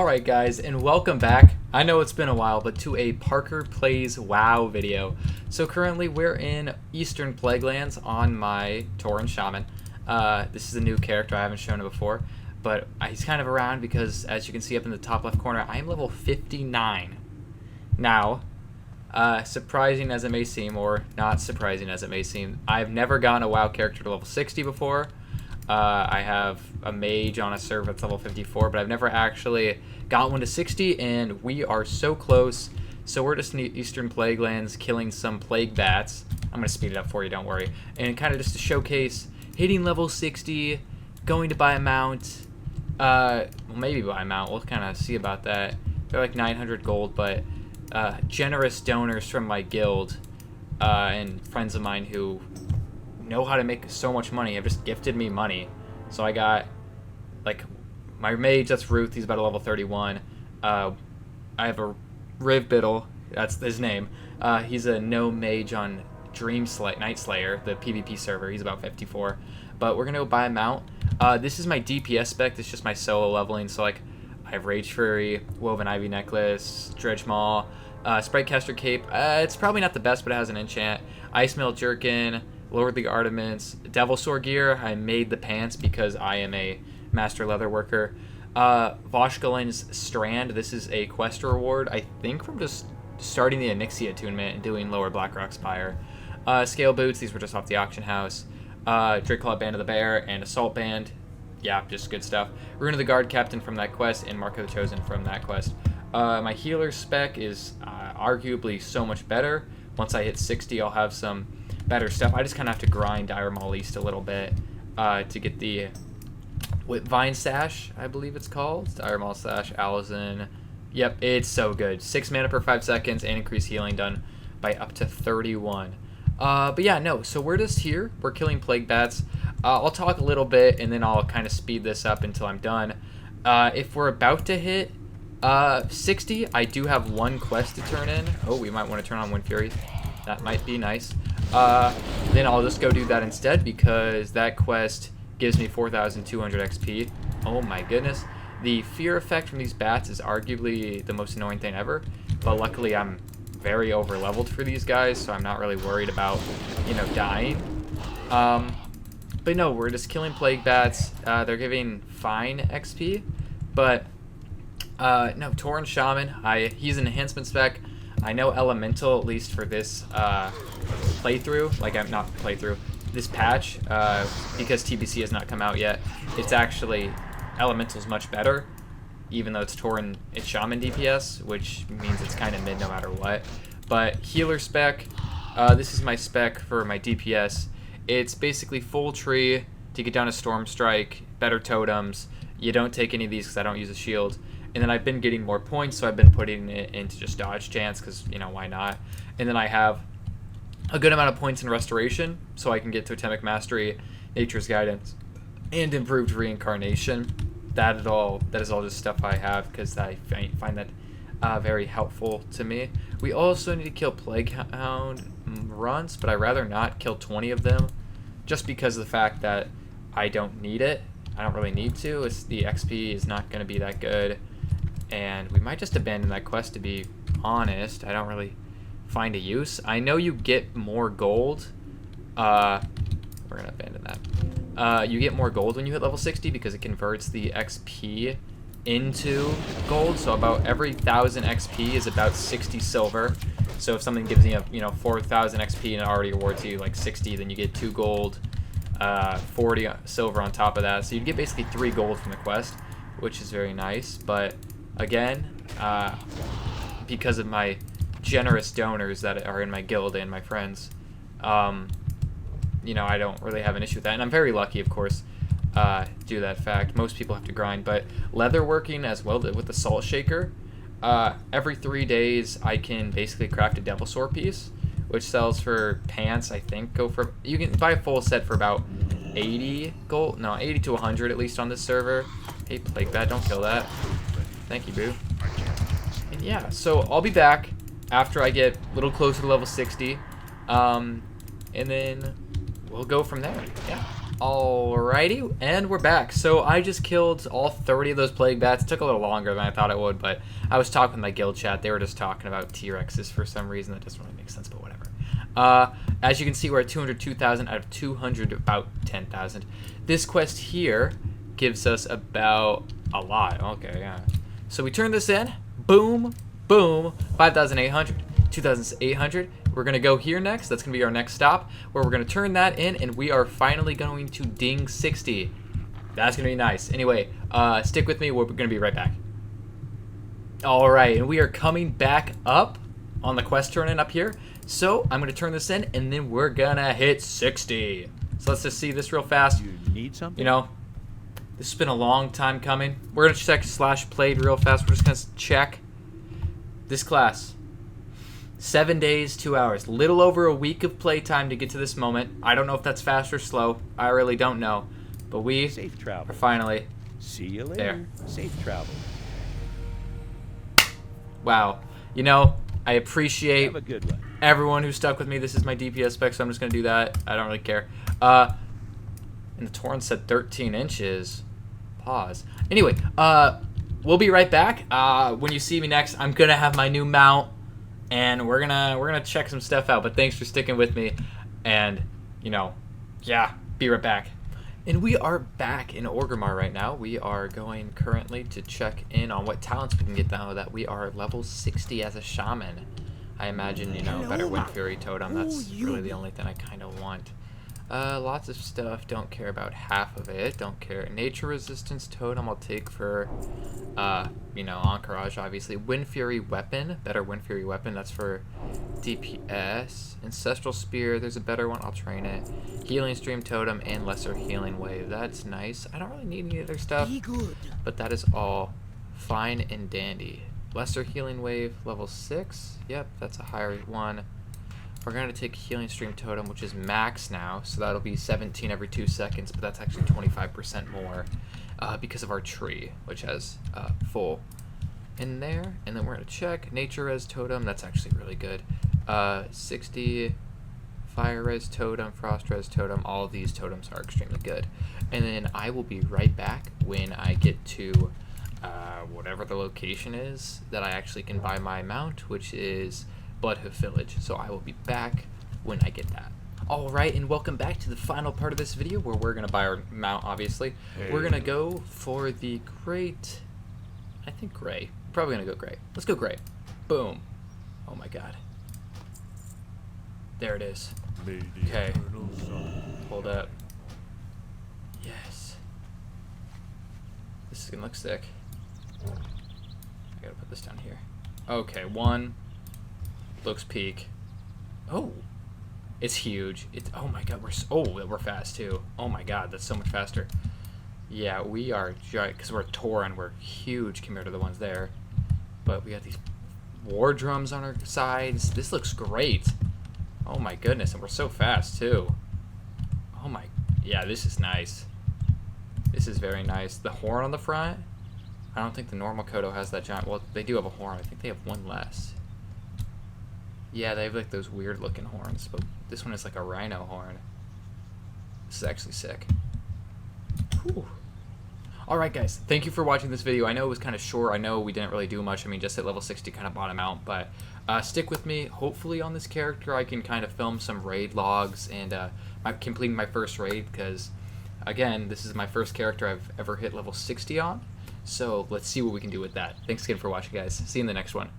Alright guys, and welcome back. I know it's been a while, but to a Parker Plays WoW video. So currently we're in Eastern Plaguelands on my Tauren Shaman. This is a new character, I haven't shown it before, but he's kind of around because, as you can see up in the top left corner, I am level 59. Now, surprising as it may seem, or not surprising as it may seem, I've never gotten a WoW character to level 60 before. I have a mage on a server that's level 54, but I've never actually got one to 60, and we are so close. So we're just in Eastern Plaguelands killing some plague bats. I'm going to speed it up for you, don't worry. And kind of just to showcase hitting level 60, going to buy a mount, well, maybe buy a mount, we'll kind of see about that. They're like 900 gold, but generous donors from my guild and friends of mine who know how to make so much money have just gifted me money. So I got, like, my mage, that's Ruth, he's about a level 31. I have a Riv Biddle, that's his name. He's a no mage on Night Slayer, the PvP server, he's about 54. But we're gonna go buy a mount. This is my DPS spec, this is just my solo leveling, so like, I have Rage Fury, Woven Ivy Necklace, Dredge Maul, Sprite Caster Cape. It's probably not the best, but it has an enchant. Ice Mail Jerkin, Lordly Armaments, Devil Sword Gear. I made the pants because I am a master leather worker. Voshkalin's Strand. This is a quest reward, I think, from just starting the Onyxia attunement and doing Lower Blackrock Spire. Scale Boots. These were just off the auction house. Draculaw Band of the Bear and Assault Band. Yeah, just good stuff. Rune of the Guard Captain from that quest and Mark of the Chosen from that quest. My healer spec is arguably so much better. Once I hit 60, I'll have some better stuff. I just kind of have to grind Dire Maul East a little bit to get the Vine Sash, I believe it's called. Dire Maul Sash, Alazin. Yep, it's so good. 6 mana per 5 seconds and increased healing done by up to 31. But yeah, no, so we're just here. We're killing plague bats. I'll talk a little bit and then I'll kind of speed this up until I'm done. If we're about to hit 60, I do have one quest to turn in. Oh, we might want to turn on Wind Fury. That might be nice. Then I'll just go do that instead because that quest gives me 4,200 XP. Oh my goodness. The fear effect from these bats is arguably the most annoying thing ever, but luckily I'm very over leveled for these guys, so I'm not really worried about, you know, dying. But no, we're just killing plague bats. They're giving fine XP, but no, Tauren Shaman, he's an enhancement spec. I know Elemental, at least for this playthrough, like I'm not playthrough, this patch, because TBC has not come out yet, it's actually, Elemental's much better, even though it's Tauren, it's Shaman DPS, which means it's kind of mid no matter what. But healer spec, this is my spec for my DPS. It's basically full tree to get down a Storm Strike, better totems. You don't take any of these because I don't use a shield. And then I've been getting more points, so I've been putting it into just dodge chance because, you know, why not? And then I have a good amount of points in restoration, so I can get Totemic Mastery, Nature's Guidance, and improved reincarnation. That is all just stuff I have because I find that very helpful to me. We also need to kill Plague Hound runts, but I'd rather not kill 20 of them just because of the fact that I don't need it. I don't really need to. The XP is not going to be that good. And we might just abandon that quest, to be honest. I don't really find a use. I know you get more gold. We're going to abandon that. You get more gold when you hit level 60 because it converts the XP into gold. So about every 1,000 XP is about 60 silver. So if something gives you, 4,000 XP and it already rewards you like 60, then you get 2 gold, 40 silver on top of that. So you get basically 3 gold from the quest, which is very nice. But again, because of my generous donors that are in my guild and my friends, I don't really have an issue with that. And I'm very lucky, of course, due to that fact. Most people have to grind. But leather working as well with the Salt Shaker, every 3 days I can basically craft a Devil Sword piece, which sells for pants, I think, you can buy a full set for about 80 gold. No, 80 to 100 at least on this server. Hey, Plague Bat, don't kill that. Thank you, boo. And yeah, so I'll be back after I get a little closer to level 60. And then we'll go from there. Yeah. Alrighty, and we're back. So I just killed all 30 of those plague bats. It took a little longer than I thought it would, but I was talking with my guild chat. They were just talking about T-Rexes for some reason. That doesn't really make sense, but whatever. As you can see, we're at 202,000 out of 200, about 10,000. This quest here gives us about a lot. Okay, yeah. So we turn this in. Boom, boom, 5,800. 2,800. We're going to go here next. That's going to be our next stop, where we're going to turn that in, and we are finally going to ding 60. That's going to be nice. Anyway, stick with me. We're going to be right back. All right, and we are coming back up on the quest turn-in up here. So I'm going to turn this in, and then we're going to hit 60. So let's just see this real fast. You need something? You know, this has been a long time coming. We're going to check /played real fast. We're just going to check this class. 7 days, 2 hours. Little over a week of playtime to get to this moment. I don't know if that's fast or slow. I really don't know. But we Safe travel. are finally See you later. there. Safe travel. Wow. You know, I appreciate Have a good one. everyone who stuck with me. This is my DPS spec, so I'm just going to do that. I don't really care. And the Torrent said 13 inches. Pause. Anyway, we'll be right back. When you see me next, I'm going to have my new mount. And we're gonna check some stuff out. But thanks for sticking with me, and you know, yeah, be right back. And we are back in Orgrimmar right now. We are going currently to check in on what talents we can get now that we are level 60 as a shaman. I imagine, you know, better Wind Fury Totem. That's really the only thing I kind of want. Lots of stuff. Don't care about half of it. Don't care. Nature Resistance Totem I'll take for, you know, Encourage, obviously. Wind Fury Weapon. Better Wind Fury Weapon. That's for DPS. Ancestral Spear. There's a better one. I'll train it. Healing Stream Totem and Lesser Healing Wave. That's nice. I don't really need any other stuff. But that is all fine and dandy. Lesser Healing Wave, level 6. Yep, that's a higher one. We're going to take Healing Stream Totem, which is max now, so that'll be 17 every 2 seconds, but that's actually 25% more because of our tree, which has full in there. And then we're going to check Nature Res Totem. That's actually really good. 60 Fire Res Totem, Frost Res Totem. All of these totems are extremely good. And then I will be right back when I get to whatever the location is that I actually can buy my mount, which is Bloodhoof Village. So I will be back when I get that. Alright, and welcome back to the final part of this video where we're going to buy our mount, obviously. Hey. We're going to go for the great, I think gray. Probably going to go gray. Let's go gray. Boom. Oh my god. There it is. Okay. Hold up. Yes. This is going to look sick. I got to put this down here. Okay, one. Looks peak. Oh, it's huge. It's, oh my god, we're fast too. Oh my god, that's so much faster. Yeah, we are giant because we're Tauren. We're huge compared to the ones there. But we got these war drums on our sides. This looks great. Oh my goodness, and we're so fast too. Oh my, yeah, this is nice. This is very nice. The horn on the front. I don't think the normal Kodo has that giant. Well, they do have a horn. I think they have one less. Yeah, they have like those weird looking horns, but this one is like a rhino horn. This is actually sick. Whew. Alright guys, thank you for watching this video. I know it was kind of short. I know we didn't really do much. I mean, just at level 60 kind of bottom out, but stick with me. Hopefully on this character I can kind of film some raid logs and completing my first raid, because again, this is my first character I've ever hit level 60 on. So let's see what we can do with that. Thanks again for watching, guys. See you in the next one.